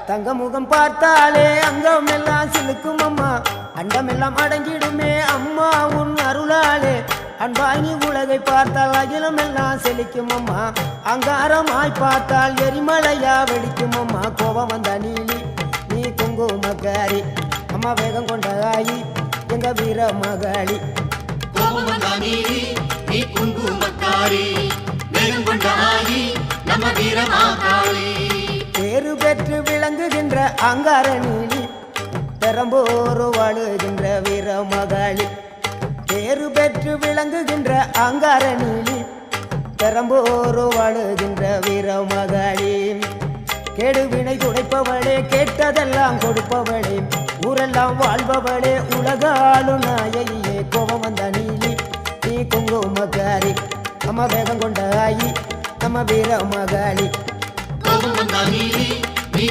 தங்க முகம் பார்த்தாலே அங்கம் எல்லாம் சிலுக்கும் அம்மா, அண்டமெல்லாம் அடங்கிடுமே அம்மா உன் அருளாலே. அன்பாய் நீ உலகை பார்த்தால் அகிலம் எல்லாம் செழிக்கும் அம்மா, அங்காரமாய் பார்த்தால் எரிமலையா வெடிக்கும் அம்மா. கோபம் வந்த நீலி நீ குங்குமக்காரி அம்மா, வேகம் கொண்ட ஆயி எங்க வீர மகாளி. கோபம் வந்த நீலி நீ குங்குமக்காரி, வேகம் கொண்ட ஆயி நம்ம வீர மகாளி. பேரு பெற்று விளங்குகின்ற அங்கார நீலி, பெரம்போர் வாழுகின்ற வீர மகாளி. பேரு பெற்று விளங்குகின்ற அங்கார நீலி, பெரம்போர் வாழுகின்ற வீர மகாளி. கேடுவினை துடைப்பவளே, கேட்டதெல்லாம் கொடுப்பவளே, ஊரெல்லாம் வாழ்பவளே, உலகாலும் நாயகியே. கோபம் வந்த நீலி நீ குங்குமக்காரி அம்மா, வேகம் கொண்ட ஆயி நம்ம வீர மகாளி. கோபம் வந்த நீலி நீ